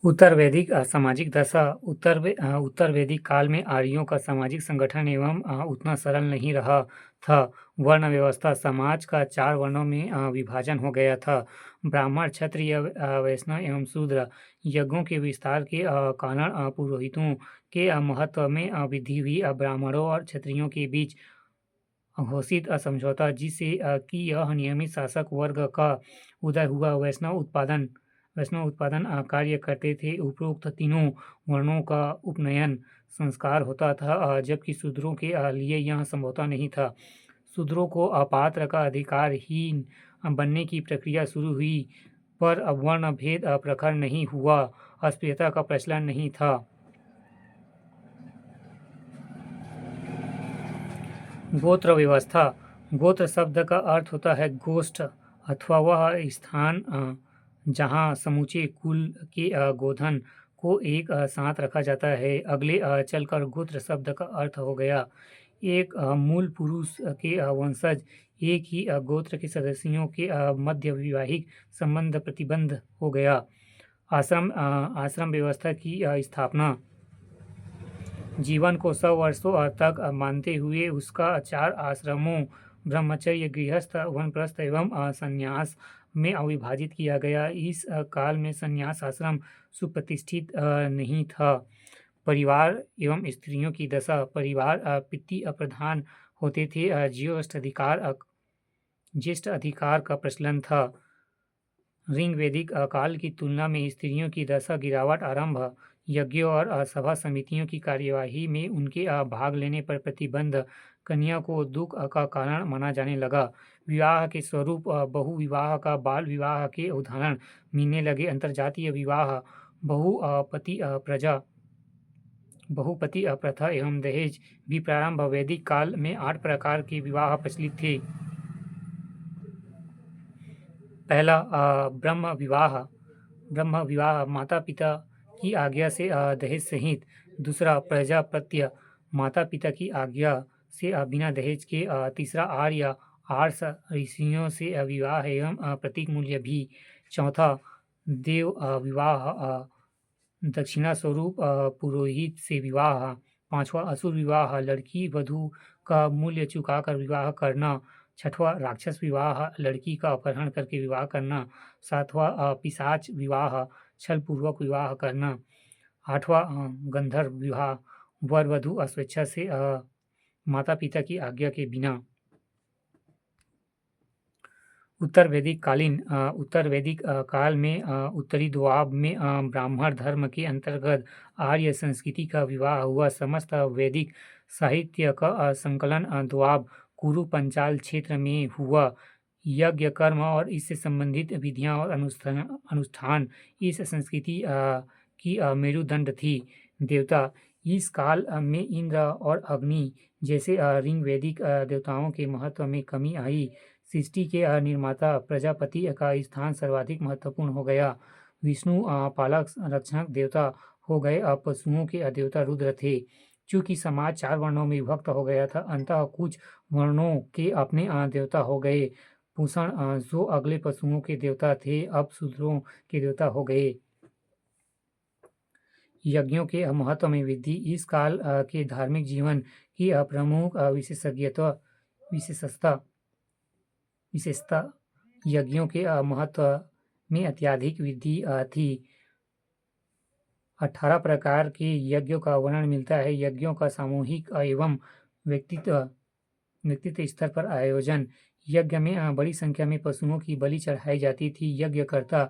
उत्तर वैदिक सामाजिक दशा उत्तर वैदिक काल में आर्यों का सामाजिक संगठन एवं उतना सरल नहीं रहा था। वर्ण व्यवस्था समाज का 4 वर्णों में विभाजन हो गया था। ब्राह्मण, क्षत्रिय, वैष्णव एवं शूद्र। यज्ञों के विस्तार के कारण पुरोहितों के महत्व में वृद्धि हुई। ब्राह्मणों और क्षत्रियों के बीच घोषित समझौता जिससे कि यह नियमित शासक वर्ग का उदय हुआ। वैष्णव उत्पादन कार्य करते थे। उपरोक्त तीनों वर्णों का उपनयन संस्कार होता था, जबकि शूद्रों के लिए यह संभवतः नहीं था। शूद्रों को अपात्र का अधिकारहीन बनने की प्रक्रिया शुरू हुई, पर वर्ण भेद प्रखर नहीं हुआ। अस्पृश्यता का प्रचलन नहीं था। गोत्र व्यवस्था। गोत्र शब्द का अर्थ होता है गोष्ठ अथवा वह स्थान जहाँ समूचे कुल के गोधन को एक साथ रखा जाता है। अगले चलकर गोत्र शब्द का अर्थ हो गया एक मूल पुरुष के वंशज। एक ही गोत्र के सदस्यों के मध्य वैवाहिक संबंध प्रतिबंध हो गया। आश्रम व्यवस्था की स्थापना। जीवन को 100 वर्षों तक मानते हुए उसका 4 आश्रमों ब्रह्मचर्य, गृहस्थ, वानप्रस्थ एवं संन्यास में विभाजित किया गया। इस काल में संन्यास आश्रम सुप्रतिष्ठित नहीं था। परिवार एवं स्त्रियों की दशा। परिवार पितृ प्रधान होते थे। ज्येष्ठ अधिकार का प्रचलन था। ऋग वैदिक काल की तुलना में स्त्रियों की दशा गिरावट आरंभ। यज्ञों और सभा समितियों की कार्यवाही में उनके भाग लेने पर प्रतिबंध। कन्या को दुख का कारण माना जाने लगा। विवाह के स्वरूप बहुविवाह का बाल विवाह के उदाहरण मिलने लगे। अंतरजातीय विवाह, बहुपति प्रथा एवं दहेज भी प्रारंभ। वैदिक काल में 8 प्रकार के विवाह प्रचलित थे। पहला ब्रह्म विवाह माता पिता की आज्ञा से दहेज सहित। दूसरा प्रजापत्य माता पिता की आज्ञा से बिना दहेज के। तीसरा आर्ष ऋषियों से विवाह एवं प्रतीक मूल्य भी। चौथा देव विवाह दक्षिणा स्वरूप पुरोहित से विवाह। पांचवा असुर विवाह लड़की वधू का मूल्य चुकाकर विवाह करना। छठवां राक्षस विवाह लड़की का अपहरण करके विवाह करना। सातवां पिशाच विवाह छलपूर्वक विवाह करना। आठवां गंधर्व विवाह वर वधू स्वेच्छा से माता पिता की आज्ञा के बिना। उत्तर वैदिक काल में उत्तरी द्वाब में ब्राह्मण धर्म के अंतर्गत आर्य संस्कृति का विवाह हुआ। समस्त वैदिक साहित्य का संकलन द्वाब कुरु पंचाल क्षेत्र में हुआ। यज्ञ कर्म और इससे संबंधित विधियां और अनुष्ठान इस संस्कृति की मेरुदंड थी। देवता। इस काल में इंद्र और अग्नि जैसे ऋग वैदिक देवताओं के महत्व में कमी आई। सृष्टि के निर्माता प्रजापति का स्थान सर्वाधिक महत्वपूर्ण हो गया। विष्णु पालक रक्षक देवता हो गए। पशुओं के देवता रुद्र थे। चूंकि समाज 4 वर्णों में विभक्त हो गया था, अंततः कुछ वर्णों के अपने देवता हो गए। पूषण जो अगले पशुओं के देवता थे, अब शूद्रों के देवता हो गए। यज्ञों के महत्व में वृद्धि। इस काल के धार्मिक जीवन की प्रमुख विशेषता यज्ञों के महत्व में अत्यधिक वृद्धि थी। 18 प्रकार के यज्ञों का वर्णन मिलता है। यज्ञों का सामूहिक एवं व्यक्तित्व स्तर पर आयोजन। यज्ञ में बड़ी संख्या में पशुओं की बलि चढ़ाई जाती थी। यज्ञकर्ता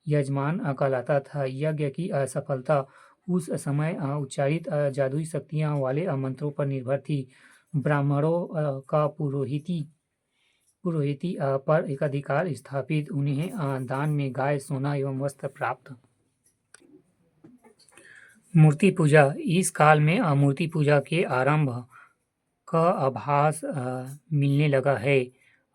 यजमान कहलाता था। यज्ञ की सफलता उस समय उच्चारित जादुई शक्तियां वाले मंत्रों पर निर्भर थी। ब्राह्मणों का पुरोहिती पर एकाधिकार स्थापित। उन्हें दान में गाय, सोना एवं वस्त्र प्राप्त। मूर्ति पूजा। इस काल में मूर्ति पूजा के आरंभ का आभास मिलने लगा है।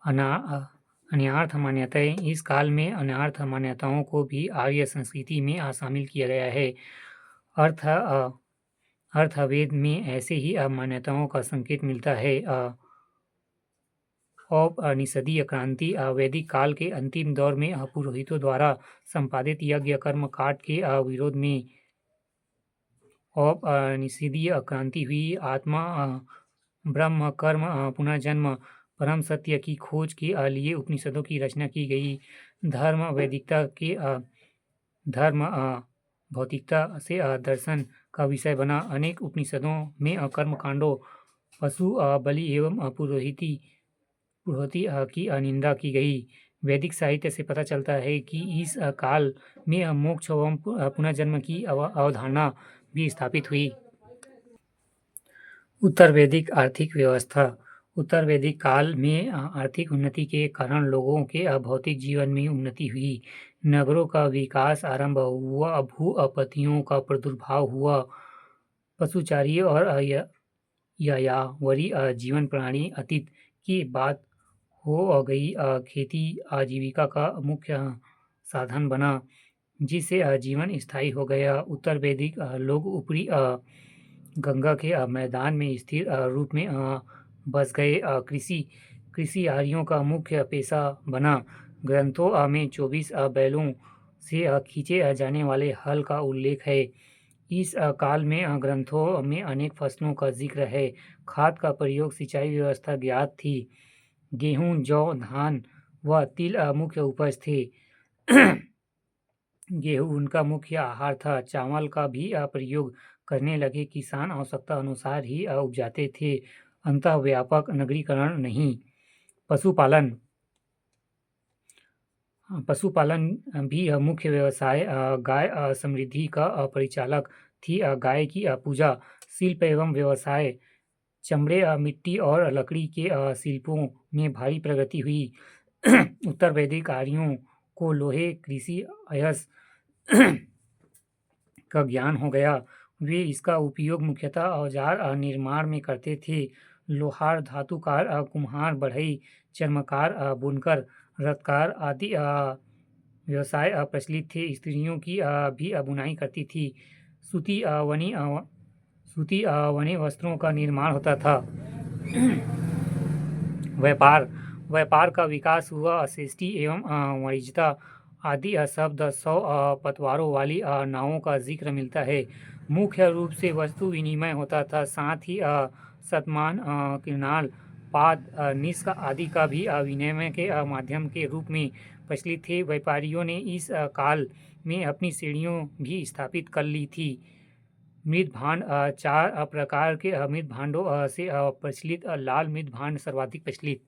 अन्यार्थ मान्यताएं। इस काल में अन्यार्थ मान्यताओं को भी आर्य संस्कृति में शामिल किया गया है। अर्थवेद में ऐसे ही मान्यताओं का संकेत मिलता है। औपनिषदीय क्रांति वैदिक काल के अंतिम दौर में पुरोहितों द्वारा संपादित यज्ञ कर्म कांड के विरोध में औपनिषदीय क्रांति हुई। आत्मा ब्रह्म कर्म पुनर्जन्म परम सत्य की खोज के लिए उपनिषदों की रचना की गई। धर्म वैदिकता के धर्म भौतिकता से दर्शन का विषय बना। अनेक उपनिषदों में कर्म कांडों पशु बलि एवं पुरोहिती की निंदा की गई। वैदिक साहित्य से पता चलता है कि इस काल में मोक्ष एवं पुनर्जन्म की अवधारणा भी स्थापित हुई। उत्तर वैदिक आर्थिक व्यवस्था। उत्तर वैदिक काल में आर्थिक उन्नति के कारण लोगों के भौतिक जीवन में उन्नति हुई। नगरों का विकास आरंभ हुआ, भूपतियों का प्रादुर्भाव हुआ, पशुचारी और यायावरी जीवन प्रणाली अतीत की बात हो गई। खेती आजीविका का मुख्य साधन बना, जिससे जीवन स्थायी हो गया। उत्तर वैदिक लोग ऊपरी गंगा के मैदान में स्थिर रूप में बस गए। कृषि आर्यों का मुख्य पेशा बना। ग्रंथों में 24 बैलों से खींचे जाने वाले हल का उल्लेख है। इस काल में ग्रंथों में अनेक फसलों का जिक्र है। खाद का प्रयोग, सिंचाई व्यवस्था ज्ञात थी। गेहूं, जौ, धान व तिल मुख्य उपज थे। गेहूं उनका मुख्य आहार था। चावल का भी प्रयोग करने लगे। किसान आवश्यकता अनुसार ही उपजाते थे, अंतः व्यापक नगरीकरण नहीं। पशुपालन भी मुख्य व्यवसाय। गाय समृद्धि का परिचालक थी। गाय की पूजा। शिल्प एवं व्यवसाय। चमड़े, मिट्टी और लकड़ी के शिल्पों में भारी प्रगति हुई। उत्तर वैदिक आर्यों को लोहे, कृषि, अयस्क का ज्ञान हो गया। वे इसका उपयोग मुख्यतः औजार निर्माण में करते थे। लोहार, धातुकार, कुम्हार, बढ़ई, चर्मकार, बुनकर, रत्नकार आदि व्यवसाय प्रचलित थे। स्त्रियों की भी बुनाई करती थी। सूती बने वस्त्रों का निर्माण होता था। व्यापार का विकास हुआ। श्रेष्ठी एवं वाणिज्यता आदि शब्द 100 पतवारों वाली नावों का जिक्र मिलता है। मुख्य रूप से वस्तु विनिमय होता था। साथ ही शतमान, किरनाल, पाद, निष्क आदि का भी विनिमय के माध्यम के रूप में प्रचलित थे। व्यापारियों ने इस काल में अपनी श्रेणियों भी स्थापित कर ली थी। मृद भांड। 4 प्रकार के मृद भांडों से प्रचलित। लाल मृद भांड सर्वाधिक प्रचलित।